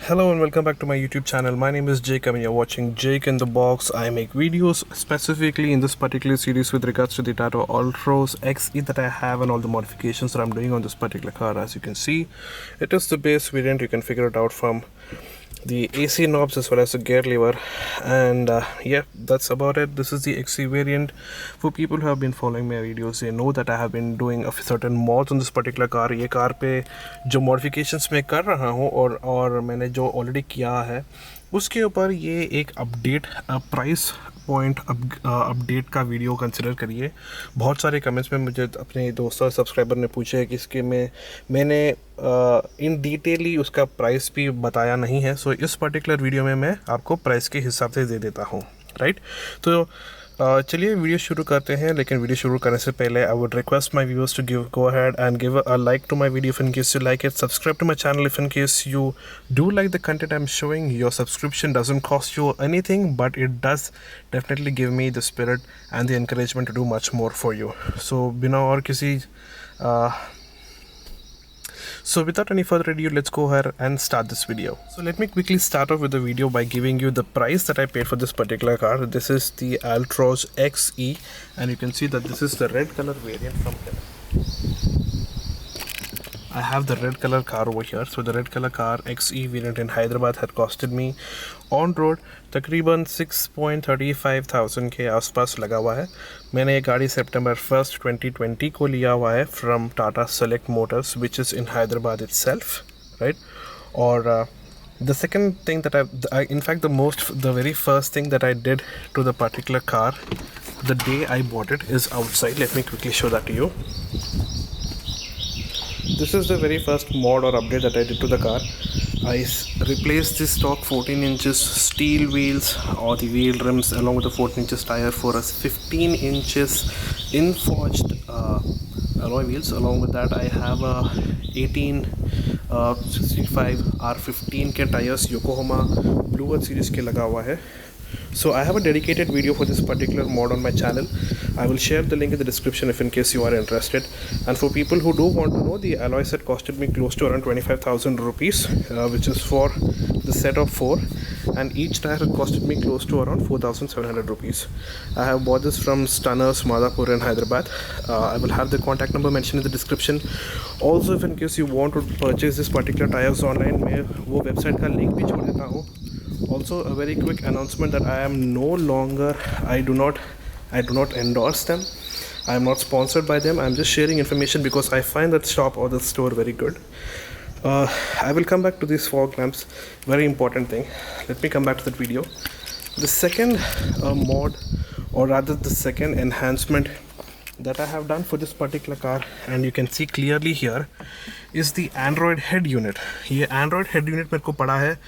Hello and welcome back to my YouTube channel. My name is Jake and you're watching Jake in the Box. I make videos specifically in this particular series with regards to the Tata Altroz XE that I have and all the modifications that I'm doing on this particular car. As you can see, it is the base variant. You can figure it out from the AC knobs as well as the gear lever, and yeah, that's about it. This is the XE variant. For people who have been following my videos, they know that I have been doing a certain mods on this particular car. ये car पे जो modifications मैं कर रहा हूँ और मैंने जो ऑलरेडी किया है उसके ऊपर ये एक अपडेट प्राइस पॉइंट अपडेट का वीडियो कंसिडर करिए। बहुत सारे कमेंट्स में मुझे अपने दोस्तों और सब्सक्राइबर ने पूछे है कि इसके मैंने इन डिटेली उसका प्राइस भी बताया नहीं है। सो इस पर्टिकुलर वीडियो में मैं आपको प्राइस के हिसाब से दे देता हूँ, राइट। तो चलिए वीडियो शुरू करते हैं, लेकिन वीडियो शुरू करने से पहले I would request my viewers to go ahead and give a like to my video if in case you like it, subscribe to my channel if in case you do like the content I'm showing. Your subscription doesn't cost you anything, but it does definitely give me the spirit and the encouragement to do much more for you. So बिना और किसी So without any further ado, let's go ahead and start this video. So let me quickly start off with the video by giving you the price that I paid for this particular car. This is the Altroz XE and you can see that this is the red color variant from here. I have the red color car over here. So the red color car XE variant in Hyderabad had costed me on road तकरीबन 6.35,000 के आसपास लगा हुआ है। मैंने ये गाड़ी September 1st 2020 को लिया हुआ है from Tata Select Motors which is in Hyderabad itself, right? और the second thing that in fact the very first thing that I did to the particular car the day I bought it is outside. Let me quickly show that to you. This is the very first mod or update that I did to the car. I replaced the stock 14 inches steel wheels or the wheel rims along with the 14 inches tire for us 15 inches in-forged alloy wheels. Along with that I have a 1865 R15 के tires Yokohama Blue Earth series के लगा हुआ है. So I have a dedicated video for this particular mod on my channel. I will share the link in the description if in case you are interested. And for people who do want to know, the alloy set costed me close to around 25,000 rupees, which is for the set of 4. And each tire had costed me close to around 4,700 rupees. I have bought this from Stunners, Madhapur in Hyderabad. I will have the contact number mentioned in the description. Also, if in case you want to purchase this particular tires online, मैं वो website का link भी छोड़ देता हूँ. Also a very quick announcement that I do not endorse them. I am not sponsored by them. I am just sharing information because I find that shop or the store very good. I will come back to these fog lamps, very important thing. Let me come back to that video. The second mod, or rather the second enhancement that I have done for this particular car, and you can see clearly here, is the Android head unit. ये Android head unit मेरे को पड़ा है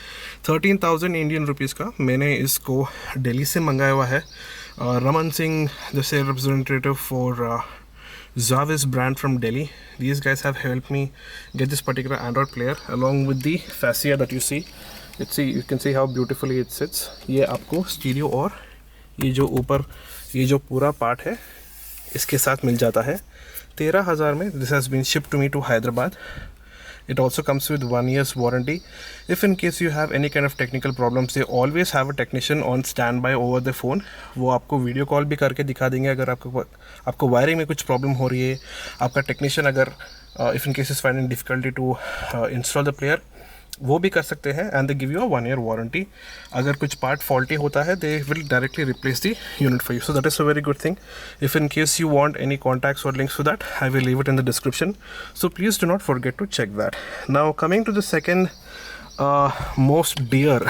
13,000 Indian rupees का. मैंने इसको दिल्ली से मंगाया हुआ है. Raman Singh, the sales representative for Zavis brand from Delhi. These guys have helped me get this particular Android player along with the fascia that you see. You can see how beautifully it sits. ये आपको stereo और ये जो ऊपर ये जो पूरा part है इसके साथ मिल जाता है 13,000 में. This has been shipped to me to Hyderabad. It also comes with 1 year's warranty. If in case you have any kind of technical problems, they always have a technician on standby over the phone. वो आपको video call भी करके दिखा देंगे अगर आपको wiring में कुछ प्रॉब्लम हो रही है. आपका टेक्नीशियन अगर if in case is finding difficulty to install the player, वो भी कर सकते हैं. And they give you a 1 year warranty. अगर कुछ पार्ट फॉल्टी होता है they will directly replace the unit for you. So that is a very good thing. If in case you want any contacts और links for that I will leave it in the description. So please do not forget to check that. Now coming to the second most dear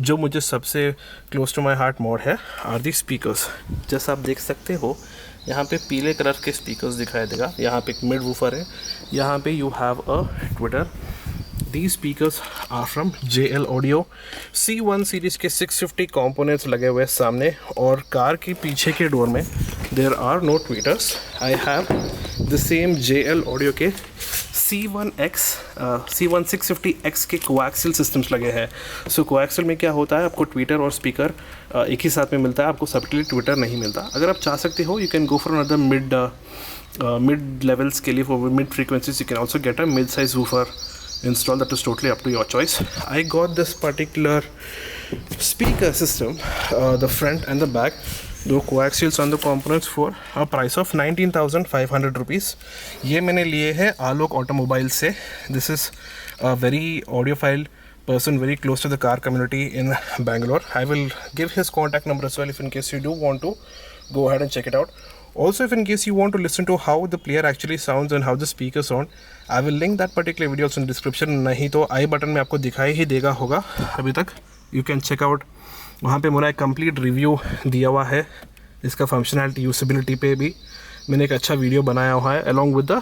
जो मुझे सबसे close to my heart mode है are the speakers. जैसा आप देख सकते हो यहाँ पे पीले कलर के स्पीकर्स दिखाई देगा. यहाँ पे एक मिड वूफर है. यहाँ पे you have a Twitter. These speakers are from JL Audio. C1 series के 650 components लगे हुए सामने और कार के पीछे के डोर में there are no tweeters. I have the same JL Audio के C1 650X के coaxial systems लगे हैं. So coaxial में क्या होता है, आपको ट्विटर और स्पीकर एक ही साथ में मिलता है. आपको सेपरेटली ट्विटर नहीं मिलता. अगर आप चाह सकते हो you can go for another mid levels के लिए for mid frequencies you can also get a mid size woofer install, that is totally up to your choice. I got this particular speaker system, the front and the back, दो coaxials on the components for a price of 19,500 rupees. ये मैंने लिए हैं आलोक automobile से. This is a very audiophile person very close to the car community in Bangalore. I will give his contact number as well if in case you do want to go ahead and check it out. Also, if in case you want to listen to how the player actually sounds and how the speakers sound, I will link that particular video in the description. नहीं तो आई button में आपको दिखाई ही देगा होगा अभी तक. You can check out. वहाँ पे मेरा एक कंप्लीट रिव्यू दिया हुआ है. इसका फंक्शनैलिटी यूसेबिलिटी पे भी मैंने एक अच्छा वीडियो बनाया हुआ है along with the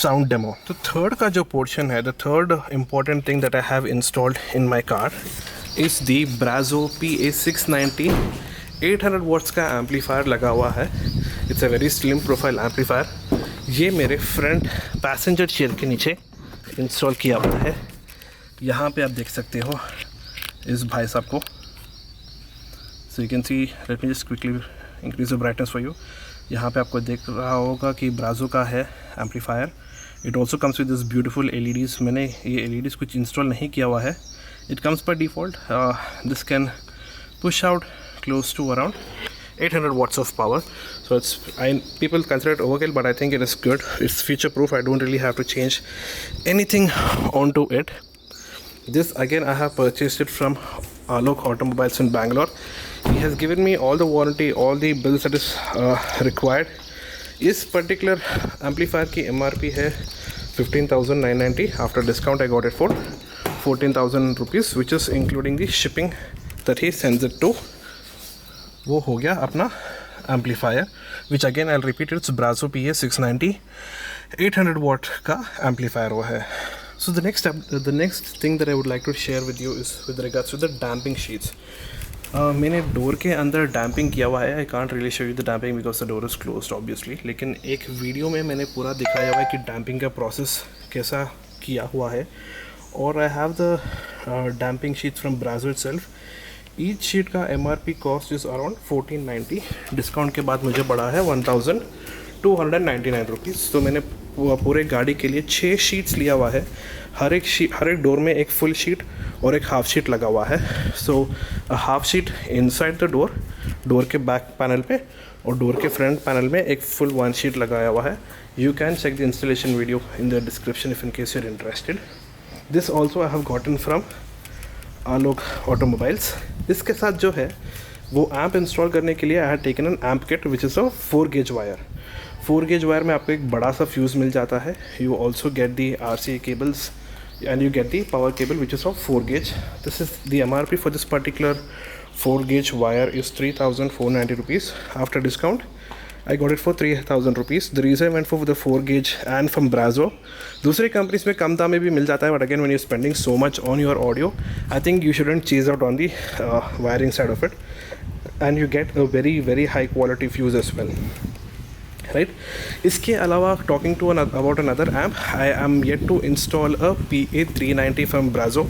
sound demo. तो थर्ड का जो पोर्शन है, the third important thing that I have installed in my car is the Brazzo PA690 800 watts का एम्पलीफायर लगा हुआ है. It's a very slim profile amplifier. ये मेरे फ्रंट पैसेंजर चेयर के नीचे इंस्टॉल किया हुआ है. यहाँ पे आप देख सकते हो इस भाई साहब को. So you can C, let me just quickly increase the brightness for you. यहाँ पे आपको देख रहा होगा कि ब्राज़ो का है amplifier. It also comes with this beautiful LEDs. मैंने ये LEDs कुछ इंस्टॉल नहीं किया हुआ है. It comes by default. This can push out close to around 800 watts of power. So people consider it overkill, but I think it is good. It's future proof. I don't really have to change anything onto it. This again I have purchased it from Alok Automobiles in Bangalore. He has given me all the warranty, all the bills that is required. इस particular amplifier की MRP है 15,990. After discount I got it for 14,000 rupees, which is including the shipping that he sends it to. वो हो गया अपना amplifier, which again I repeat it's Brazzo PA690 800 watt का amplifier वो है. So the next thing that I would like to share with you is with regards to the damping sheets. मैंने door के अंदर डैम्पिंग किया हुआ है. I can't really show you the damping because the door is closed obviously, लेकिन एक video में मैंने पूरा दिखाया हुआ है कि डैम्पिंग का प्रोसेस कैसा किया हुआ है. और I have the damping sheets from Brazzo itself. Each sheet का MRP cost is around 1490. Discount के बाद मुझे पड़ा है 1299 रुपीज़. तो मैंने पूरे गाड़ी के लिए 6 शीट्स लिया हुआ है. हर एक डोर में एक फुल शीट और एक हाफ शीट लगा हुआ है. So half sheet inside the door के बैक पैनल पे, और डोर के फ्रंट पैनल में एक फुल 1 शीट लगाया हुआ है. You can check the installation video in the description if in case you're interested. This also I have gotten from Alok automobiles. इसके साथ जो है वो एम्प इंस्टॉल करने के लिए I have taken N amp kit which is a 4 gauge wire. 4 gauge wire में आपको एक बड़ा सा फ्यूज़ मिल जाता है. You also get the RCA cables and you get the power cable which is of 4 gauge. This is the MRP for this particular 4 gauge wire is 3,490 rupees. After discount I got it for 3,000 rupees. The reason I went for the 4 gauge and from Brazzo. दूसरी companies में कम दाम में भी मिल जाता है, but again when you're spending so much on your audio, I think you shouldn't chase out on the wiring side of it, and you get a very very high quality fuse as well. Right? इसके अलावा talking to about another amp, I am yet to install a PA390 from Brazzo.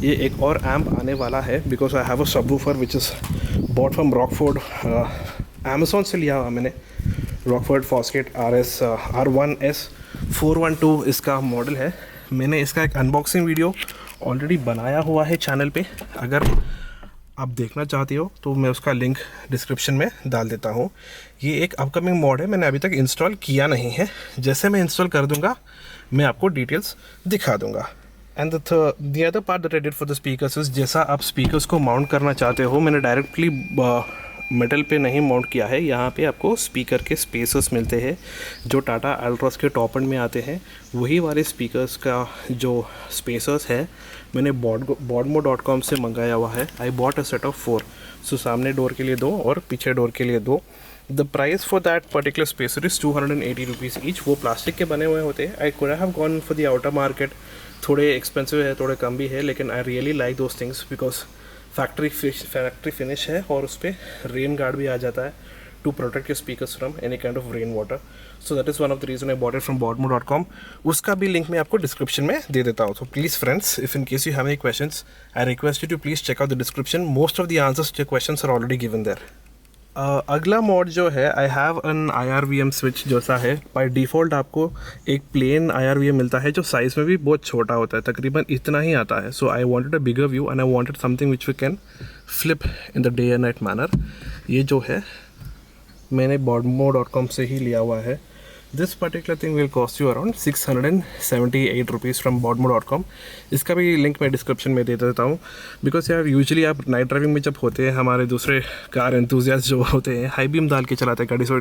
ये एक और amp आने वाला है because I have a subwoofer which is bought from Rockford. Amazon से लिया हुआ मैंने. Rockford Fosgate R1S 412 इसका मॉडल है. मैंने इसका एक अनबॉक्सिंग वीडियो ऑलरेडी बनाया हुआ है चैनल पे. अगर आप देखना चाहते हो तो मैं उसका लिंक डिस्क्रिप्शन में डाल देता हूँ. ये एक अपकमिंग मॉड है, मैंने अभी तक इंस्टॉल किया नहीं है. जैसे मैं इंस्टॉल कर दूँगा मैं आपको डिटेल्स दिखा दूँगा. And the other part that I did for the speakers is, जैसा आप स्पीकर्स को माउंट करना चाहते हो, मैंने डायरेक्टली मेटल पे नहीं माउंट किया है. यहाँ पे आपको स्पीकर के स्पेसर्स मिलते हैं जो टाटा अल्ट्रॉस के टॉप एंड में आते हैं. वही वाले स्पीकर्स का जो स्पेसर्स है मैंने Bodmo.com से मंगाया हुआ है. I bought a set of 4. सो सामने डोर के लिए 2 और पीछे डोर के लिए 2. The price for that particular spacer is 280 rupees each. वो प्लास्टिक के बने हुए होते हैं. I could have gone for the outer market. थोड़े एक्सपेंसिव है, थोड़े कम भी है, लेकिन I really like those things because factory finish है और उस पर रेन गार्ड भी आ जाता है to protect your speakers from any kind of rain water. So that is one of the reason I bought it from Bodmo.com. उसका भी लिंक मैं आपको डिस्क्रिप्शन में दे देता हूँ. तो please friends, if in case you have any questions, I request you to please check out the description. Most of the answers to your questions are already given there. अगला mod जो है, I have an IRVM switch जैसा है। By default आपको एक plane IRVM मिलता है जो साइज़ में भी बहुत छोटा होता है, तकरीबन इतना ही आता है। So I wanted a bigger view and I wanted something which we can flip in the day and night manner. ये जो है मैंने bodmo.com से ही लिया हुआ है। This particular thing will cost you around 678 rupees from bodmo.com। इसका भी लिंक मैं डिस्क्रिप्शन में दे देता हूँ, बिकॉज यार यूजुअली आप नाइट ड्राइविंग में जब होते हैं, हमारे दूसरे कार एंथुजियास्ट जो होते हैं हाई बीम डाल के चलाते हैं गाड़ी, सो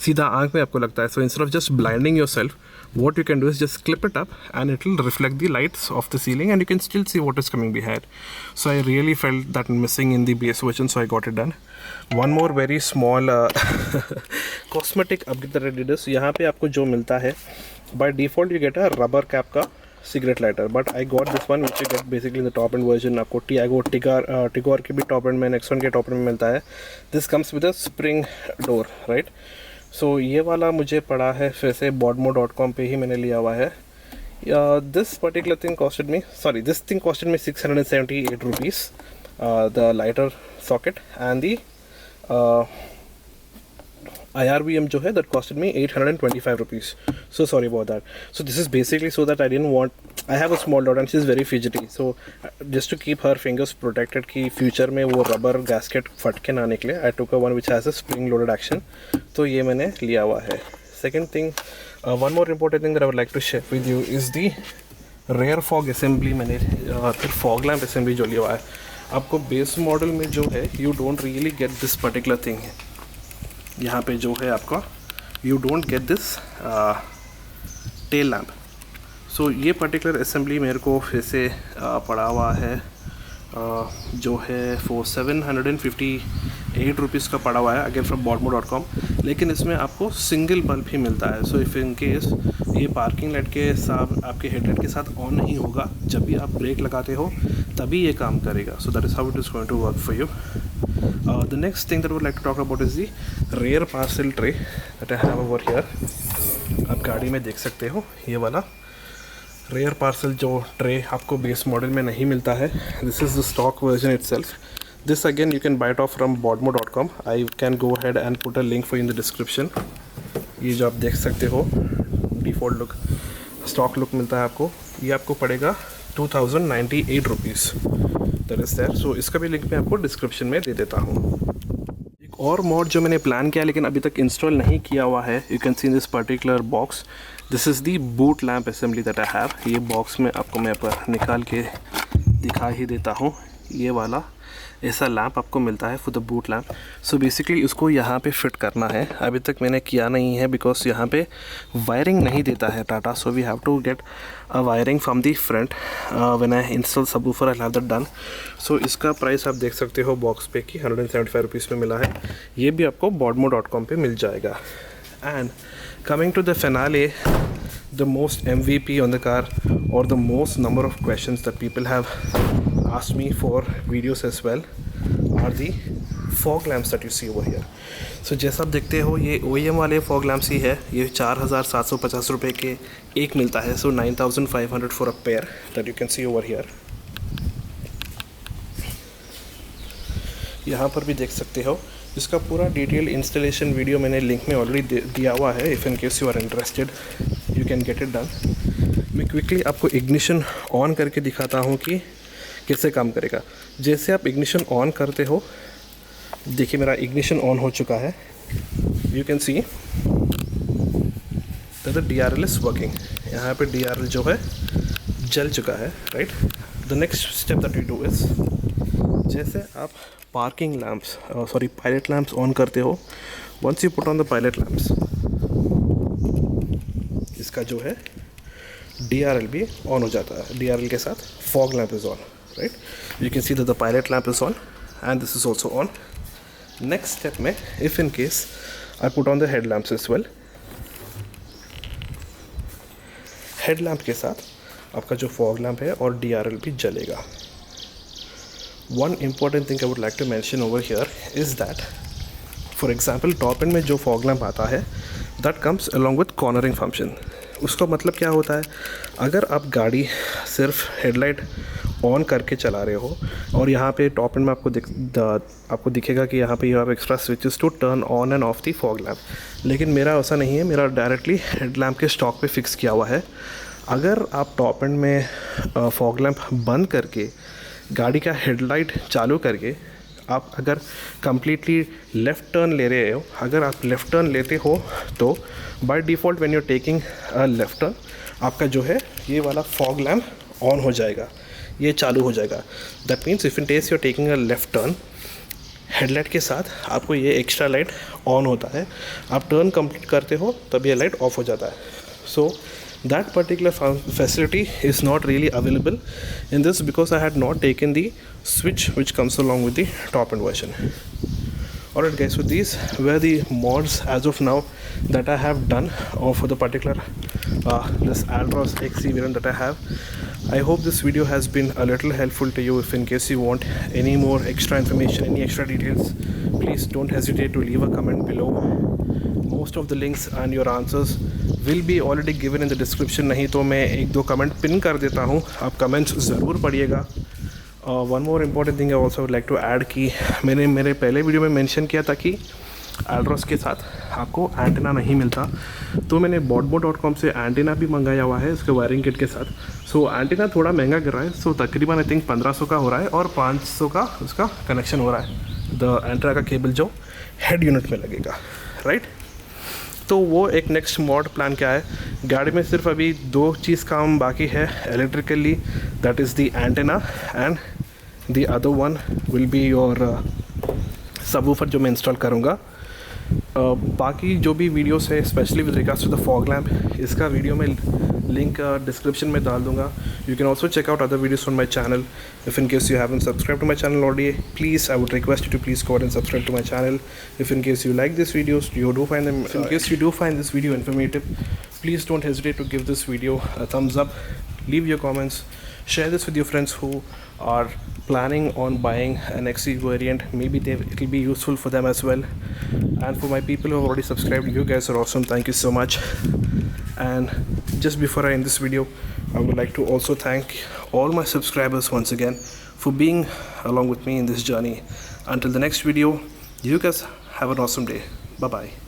सीधा आँख में आपको लगता है। So instead of just blinding your self, what you can do is just clip it up and it will reflect the lights of the ceiling and you can still see what is coming behind. So I really felt that missing in the base version, so I got it done. One more very small cosmetic upgrade that I did is, यहाँ पे आपको जो मिलता है by default you get a rubber cap का cigarette lighter, but I got this one which you get basically in the top end version। आपको Tigor के भी top end में, Nexon के top end में मिलता है। This comes with a spring door, right? सो ये वाला मुझे पड़ा है फिर से bodmo.com पे ही मैंने लिया हुआ है। This particular thing costed me 678 rupees, the lighter socket and the IRVM जो है that costed me 825 rupees. So sorry about that. So this is basically so that I didn't want, I have a small daughter and she is very fidgety, so just to keep her fingers protected कि future में वो rubber gasket फट के ना निकले, I took a one which has a spring loaded action. तो ये मैंने लिया हुआ है। Second thing, one more important thing that I would like to share with you is the rear fog assembly. मैंने फिर फॉग लैम्प असेंबली जो लिया हुआ है। आपको बेस मॉडल में जो है you don't really get this particular thing है, यहाँ पे जो है आपका you don't get this tail lamp. So ये पर्टिकुलर असेंबली मेरे को फिर से पड़ा हुआ है, जो है 758 रुपीज़ का पड़ा हुआ है, अगेन फ्रॉम bodmo.com। लेकिन इसमें आपको सिंगल बल्ब ही मिलता है। सो इफ़ इन केस ये पार्किंग लाइट के साथ आपके हेडलाइट के साथ ऑन नहीं होगा, जब भी आप ब्रेक लगाते हो तभी ये काम करेगा। So that is how it is going to work for you. The next thing that I would like to talk about is the rear parcel tray that I have over here। आप गाड़ी में देख सकते हो ये वाला rare parcel जो tray आपको बेस मॉडल में नहीं मिलता है। This is the stock version itself. This again you can buy it of from bodmo.com। I can go ahead and put a link for in the description. ये जो आप देख सकते हो डिफ़ॉल्ट लुक, स्टॉक लुक मिलता है आपको। ये आपको पड़ेगा 2098 रुपीज़, दैट इज़ देयर। सो इसका भी लिंक मैं आपको डिस्क्रिप्शन में दे देता हूँ। एक और मॉड जो मैंने प्लान किया लेकिन अभी तक इंस्टॉल नहीं किया हुआ है, you can C in this particular box, this is the boot lamp assembly that I have. ये बॉक्स में आपको मैं निकाल के दिखा ही देता हूँ। ये वाला ऐसा लैम्प आपको मिलता है for the boot lamp. So basically उसको यहाँ पे फिट करना है। अभी तक मैंने किया नहीं है बिकॉज यहाँ पे वायरिंग नहीं देता है Tata. So we have to get a wiring from the front. When I install subwoofer I have that done. So इसका प्राइस आप देख सकते हो बॉक्स पे कि 175 रुपीज़ में मिला है। ये भी आपको bodmo.com पे मिल जाएगा। And coming to the finale, the most MVP on the car, or the most number of questions that people have asked me for videos as well, are the fog lamps that you see over here। So जैसा आप देखते हो ये OEM वाले fog lamps ही है। ये 4750 रुपये के एक मिलता है। So 9500 for a pair that you can see over here। यहाँ पर भी देख सकते हो। इसका पूरा डिटेल इंस्टॉलेशन वीडियो मैंने लिंक में ऑलरेडी दिया हुआ है। If in case you are interested you can get it done. मैं क्विकली आपको इग्निशन ऑन करके दिखाता हूँ कि कैसे काम करेगा। जैसे आप इग्निशन ऑन करते हो, देखिए मेरा इग्निशन ऑन हो चुका है। You can see that the DRL is working. यहाँ पे DRL जो है जल चुका है, right. The next step that you do is, जैसे आप parking lamps pilot lamps on करते हो, once you put on the pilot lamps, इसका जो है DRL भी ऑन हो जाता है। DRL के साथ fog lamp is on, right. You can see that the pilot lamp is on and this is also on. Next step में if in case I put on the head lamps as well, head lamp के साथ आपका जो fog lamp है और DRL भी जलेगा। One important thing I would like to mention over here is that, for example, top end में जो fog lamp आता है that comes along with cornering function। उसका मतलब क्या होता है, अगर आप गाड़ी सिर्फ हेडलाइट ऑन करके चला रहे हो और यहाँ पे टॉप एंड में आपको दिखेगा कि यहाँ पे you have extra switches to turn on and off the fog lamp, लेकिन मेरा ऐसा नहीं है, मेरा डायरेक्टली हेड लैम्प के स्टॉक पे फिक्स किया हुआ है। अगर आप टॉप एंड में फॉग लैम्प बंद करके गाड़ी का हेडलाइट चालू करके आप अगर कम्प्लीटली लेफ़्ट टर्न ले रहे हो, अगर आप लेफ़्ट टर्न लेते हो तो by default when you are taking a left turn आपका जो है ये वाला फॉग लैम्प ऑन हो जाएगा, ये चालू हो जाएगा। That means if in case you are taking a left turn, headlight के साथ आपको ये एक्स्ट्रा लाइट ऑन होता है। आप टर्न कंप्लीट करते हो तब ये लाइट ऑफ हो जाता है। सो that particular facility is not really available in this because I had not taken the switch which comes along with the top end version. Alright guys, so these were the mods as of now that I have done for the particular this Altroz XC variant that I have. I hope this video has been a little helpful to you. If in case you want any more extra information, any extra details, please don't hesitate to leave a comment below. Most of the links and your answers will be already given in the description. नहीं तो मैं एक दो comment pin कर देता हूँ, आप comments ज़रूर पढ़िएगा। One more important thing I also would like to add कि मैंने मेरे पहले वीडियो में मेंशन किया था कि Altroz के साथ आपको एंटेना नहीं मिलता, तो मैंने botbo.com से एंटेना भी मंगाया हुआ है इसके वायरिंग किट के साथ। सो एंटेना थोड़ा महंगा गिर रहा है, सो तकरीबन आई थिंक 1500 का हो रहा है और 500 का उसका कनेक्शन हो रहा है, द एंटेना का केबल जो हेड यूनिट में लगेगा, राइट। तो वो एक नेक्स्ट मॉड प्लान क्या है, गाड़ी में सिर्फ अभी दो चीज़ काम बाकी है electrically, that is the antenna and the other one will be your subwoofer जो मैं इंस्टॉल करूँगा। बाकी जो भी वीडियोस है specially with regards to the fog lamp, इसका वीडियो में लिंक डिस्क्रिप्शन में डाल दूँगा। You can also check out other videos on my channel. If in case you haven't subscribed to my channel already, please I would request you to please go ahead and subscribe to my channel. If in case you like these videos, you do find them, in case you do find this video informative, please don't hesitate to give this video a thumbs up, leave your comments, share this with your friends who are planning on buying an XC variant. Maybe it will be useful for them as well. And for my people who have already subscribed, you guys are awesome, thank you so much. And just before I end this video, I would like to also thank all my subscribers once again for being along with me in this journey. Until the next video, you guys have an awesome day. Bye bye.